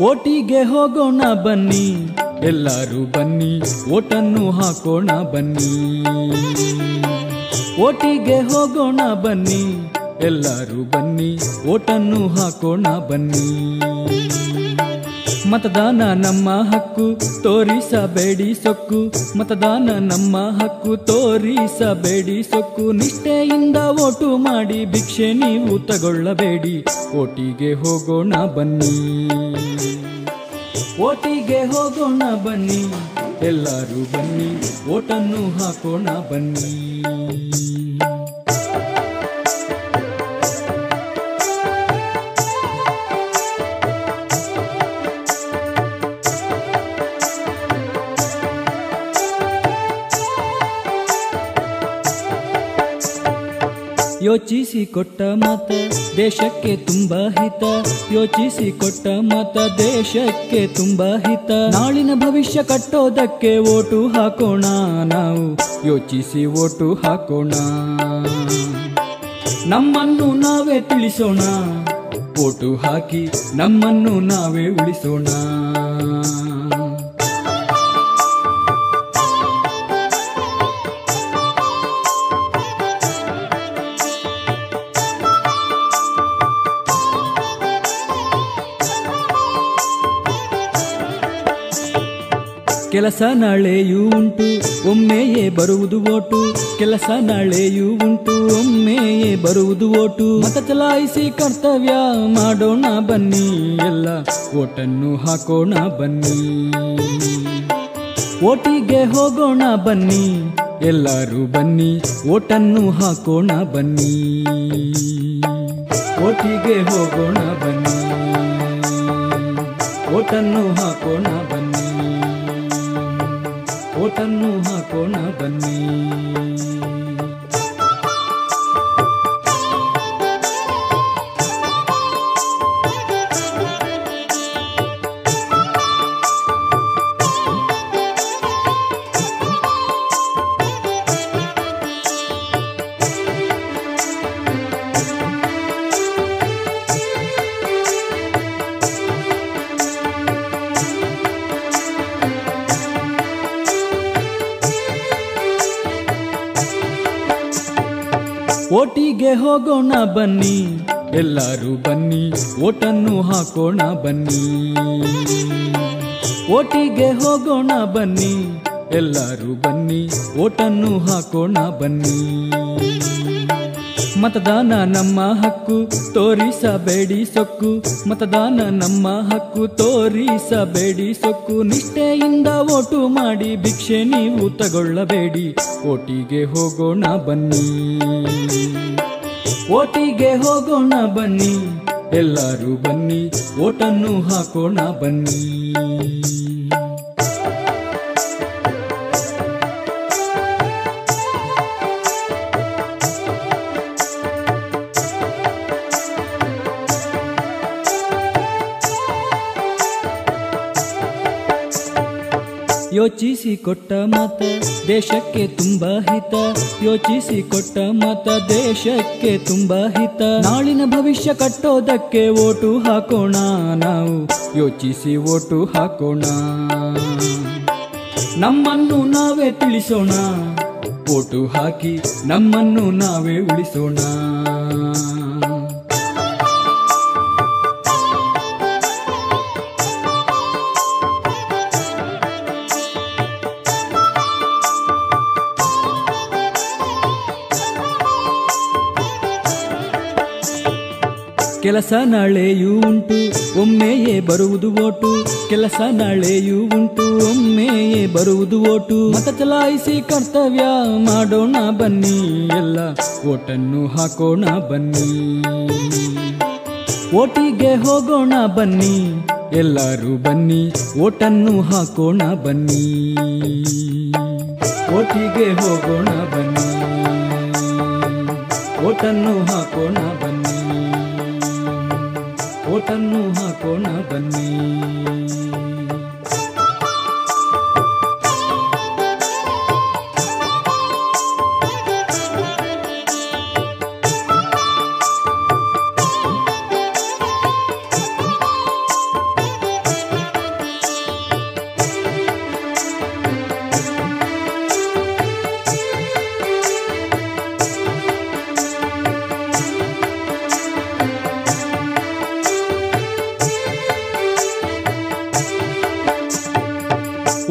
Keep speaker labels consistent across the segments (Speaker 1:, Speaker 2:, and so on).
Speaker 1: ಓಟಿಗೆ ಹೋಗೋಣ ಬನ್ನಿ ಎಲ್ಲರೂ ಬನ್ನಿ ಓಟನ್ನು ಹಾಕೋಣ ಬನ್ನಿ ಓಟಿಗೆ ಹೋಗೋಣ ಬನ್ನಿ ಎಲ್ಲರೂ ಬನ್ನಿ ಓಟನ್ನು ಹಾಕೋಣ ಬನ್ನಿ ಮತದಾನ ನಮ್ಮ ಹಕ್ಕು ತೋರಿಸಬೇಡಿ ಸೊಕ್ಕು ಮತದಾನ ನಮ್ಮ ಹಕ್ಕು ತೋರಿಸಬೇಡಿ ಸೊಕ್ಕು ನಿಷ್ಠೆಯಿಂದ ಓಟು ಮಾಡಿ ಭಿಕ್ಷೆ ನೀವು ತಗೊಳ್ಳಬೇಡಿ ಓಟಿಗೆ ಹೋಗೋಣ ಬನ್ನಿ ಓಟಿಗೆ ಹೋಗೋಣ ಬನ್ನಿ ಎಲ್ಲರೂ ಬನ್ನಿ ಓಟನ್ನು ಹಾಕೋಣ ಬನ್ನಿ ಯೋಚಿಸಿ ಕೊಟ್ಟ ಮತ ದೇಶಕ್ಕೆ ತುಂಬಾ ಹಿತ ಯೋಚಿಸಿ ಕೊಟ್ಟ ಮತ ದೇಶಕ್ಕೆ ತುಂಬಾ ಹಿತ ನಾಳಿನ ಭವಿಷ್ಯ ಕಟ್ಟೋದಕ್ಕೆ ಓಟು ಹಾಕೋಣ ನಾವು ಯೋಚಿಸಿ ಓಟು ಹಾಕೋಣ ನಮ್ಮನ್ನು ನಾವೇ ತಿಳಿಸೋಣ ಓಟು ಹಾಕಿ ನಮ್ಮನ್ನು ನಾವೇ ಉಳಿಸೋಣ ಕೆಲಸ ನಾಳೆಯೂ ಉಂಟು ಒಮ್ಮೆಯೇ ಬರುವುದು ಓಟು ಕೆಲಸ ನಾಳೆಯೂ ಉಂಟು ಒಮ್ಮೆಯೇ ಬರುವುದು ಓಟು ಮತ ಚಲಾಯಿಸಿ ಕರ್ತವ್ಯ ಮಾಡೋಣ ಬನ್ನಿ ಎಲ್ಲ ಓಟನ್ನು ಹಾಕೋಣ ಬನ್ನಿ ಓಟಿಗೆ ಹೋಗೋಣ ಬನ್ನಿ ಎಲ್ಲರೂ ಬನ್ನಿ ಓಟನ್ನು ಹಾಕೋಣ ಬನ್ನಿ ಓಟಿಗೆ ಹೋಗೋಣ ಬನ್ನಿ ಓಟನ್ನು ಹಾಕೋಣ ಬನ್ನಿ ಓಟನ್ನು ಹಾಕೋಣ ಬನ್ನಿ ಓಟಿಗೆ ಹೋಗೋಣ ಬನ್ನಿ ಎಲ್ಲರೂ ಬನ್ನಿ ಓಟನ್ನು ಹಾಕೋಣ ಬನ್ನಿ ಓಟಿಗೆ ಹೋಗೋಣ ಬನ್ನಿ ಎಲ್ಲರೂ ಬನ್ನಿ ಓಟನ್ನು ಹಾಕೋಣ ಬನ್ನಿ ಮತದಾನ ನಮ್ಮ ಹಕ್ಕು ತೋರಿಸಬೇಡಿ ಸೊಕ್ಕು ಮತದಾನ ನಮ್ಮ ಹಕ್ಕು ತೋರಿಸಬೇಡಿ ಸೊಕ್ಕು ನಿಷ್ಠೆಯಿಂದ ಓಟು ಮಾಡಿ ಭಿಕ್ಷೆ ನೀವು ತಗೊಳ್ಳಬೇಡಿ ಓಟಿಗೆ ಹೋಗೋಣ ಬನ್ನಿ ಓಟಿಗೆ ಹೋಗೋಣ ಬನ್ನಿ ಎಲ್ಲರೂ ಬನ್ನಿ ಓಟನ್ನು ಹಾಕೋಣ ಬನ್ನಿ ಯೋಚಿಸಿ ಕೊಟ್ಟ ಮತ ದೇಶಕ್ಕೆ ತುಂಬಾ ಹಿತ ಯೋಚಿಸಿ ಕೊಟ್ಟ ಮತ ದೇಶಕ್ಕೆ ತುಂಬಾ ಹಿತ ನಾಳಿನ ಭವಿಷ್ಯ ಕಟ್ಟೋದಕ್ಕೆ ಓಟು ಹಾಕೋಣ ನಾವು ಯೋಚಿಸಿ ಓಟು ಹಾಕೋಣ ನಮ್ಮನ್ನು ನಾವೇ ತಿಳಿಸೋಣ ಓಟು ಹಾಕಿ ನಮ್ಮನ್ನು ನಾವೇ ಉಳಿಸೋಣ ಕೆಲಸ ನಾಳೆಯೂ ಉಂಟು ಒಮ್ಮೆಯೇ ಬರುವುದು ಓಟು ಕೆಲಸ ನಾಳೆಯೂ ಉಂಟು ಒಮ್ಮೆಯೇ ಬರುವುದು ಓಟು ಮತ ಚಲಾಯಿಸಿ ಕರ್ತವ್ಯ ಮಾಡೋಣ ಬನ್ನಿ ಎಲ್ಲ ಓಟನ್ನು ಹಾಕೋಣ ಬನ್ನಿ ಓಟಿಗೆ ಹೋಗೋಣ ಬನ್ನಿ ಎಲ್ಲರೂ ಬನ್ನಿ ಓಟನ್ನು ಹಾಕೋಣ ಬನ್ನಿ ಓಟಿಗೆ ಹೋಗೋಣ ಬನ್ನಿ ಓಟನ್ನು ಹಾಕೋಣ ಬನ್ನಿ ಓಟನ್ನು ಹಾಕೋಣ ಬನ್ನಿ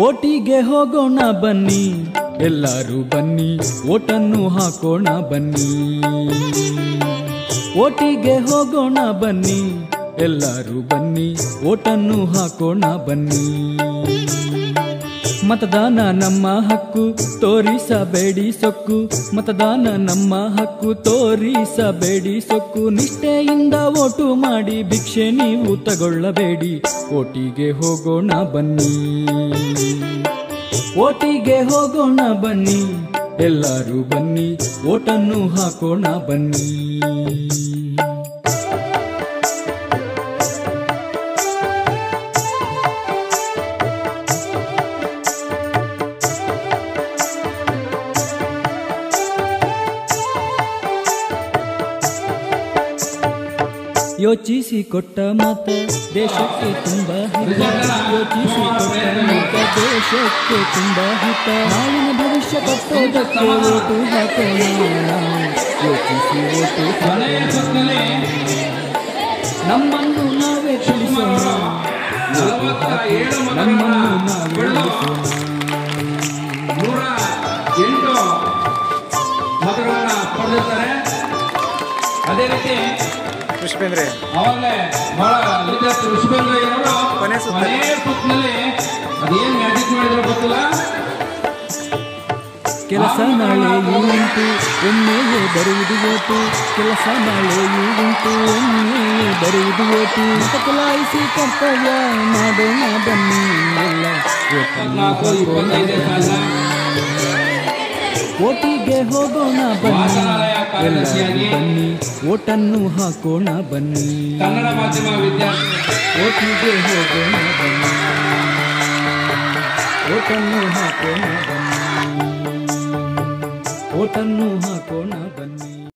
Speaker 1: ಓಟಿಗೆ ಹೋಗೋಣ ಬನ್ನಿ, ಎಲ್ಲರೂ ಬನ್ನಿ, ಓಟನ್ನು ಹಾಕೋಣ ಬನ್ನಿ. ಓಟಿಗೆ ಹೋಗೋಣ ಬನ್ನಿ, ಎಲ್ಲರೂ ಬನ್ನಿ, ಓಟನ್ನು ಹಾಕೋಣ ಬನ್ನಿ. ಮತದಾನ ನಮ್ಮ ಹಕ್ಕು, ತೋರಿಸಬೇಡಿ ಸೊಕ್ಕು. ಮತದಾನ ನಮ್ಮ ಹಕ್ಕು, ತೋರಿಸಬೇಡಿ ಸೊಕ್ಕು. ನಿಷ್ಠೆಯಿಂದ ಓಟು ಮಾಡಿ ಭಿಕ್ಷೆ ನೀವು ತಗೊಳ್ಳಬೇಡಿ. ಓಟಿಗೆ ಹೋಗೋಣ ಬನ್ನಿ, ಓಟಿಗೆ ಹೋಗೋಣ ಬನ್ನಿ, ಎಲ್ಲರೂ ಬನ್ನಿ, ಓಟನ್ನು ಹಾಕೋಣ ಬನ್ನಿ. ಯೋಚಿಸಿ ಕೊಟ್ಟ ಮತ ದೇಶಕ್ಕೆ ತುಂಬ ಹಿತ. ಯೋಚಿಸಿ ಕೊಟ್ಟ ಮತ ದೇಶಕ್ಕೆ ತುಂಬ ಹಿತ. ನಾಳಿನ ಭವಿಷ್ಯ ಕಟ್ಟೋದಕ್ಕೆ ಓಟು ಹಾಕೋಣ. ಯೋಚಿಸಿ ಓಟು ಹಾಕೋಣ. ನಮ್ಮನ್ನು ನಾವೇ ತಿಳಿಸೋಣ, ನಮ್ಮನ್ನು ನಾವೇ ಉಳಿಸೋಣ.
Speaker 2: 108 ಮತಗಳನ್ನ ಪಡೆದಿದ್ದಾರೆ. ಅದೇ ರೀತಿ
Speaker 3: ಪುಷ್ಪೇಂದ್ರ
Speaker 2: ಅವಾಗಲೇ ಬಹಳ ವಿದ್ಯಾರ್ಥಿ ಪುಷ್ಪೇಂದ್ರಯ್ಯನವರು ಕೊನೆ ಸುತ್ತಿನಲ್ಲಿ ಅದೇನು ಮ್ಯಾಜಿಕ್ ಮಾಡಿದ್ರು ಗೊತ್ತಿಲ್ಲ.
Speaker 1: ಕೆಲಸ ನಾಳೆಯೂ ಉಂಟು, ಒಮ್ಮೆಯೇ ಬರುವುದು ಓಟು. ಕೆಲಸ ನಾಳೆಯೂ ಉಂಟು, ಒಮ್ಮೆಯೇ ಬರುವುದು ಓಟು. ಮತ ಚಲಾಯಿಸಿ ಕರ್ತವ್ಯ ಮಾಡೋಣ ಬನ್ನಿ, ಎಲ್ಲ
Speaker 2: 24-25 ಸಾಲ
Speaker 1: ಓಟಿಗೆ ಹೋಗೋಣ ಬನ್ನಿ, ಎಲ್ಲರೂ ಬನ್ನಿ, ಓಟನ್ನು ಹಾಕೋಣ ಬನ್ನಿ.
Speaker 2: ಕನ್ನಡ ಮಾಧ್ಯಮ ವಿದ್ಯಾರ್ಥಿ
Speaker 1: ಓಟಿಗೆ ಹೋಗೋಣ ಬನ್ನಿ, ಓಟನ್ನು ಹಾಕೋಣ ಬನ್ನಿ, ಓಟನ್ನು ಹಾಕೋಣ ಬನ್ನಿ.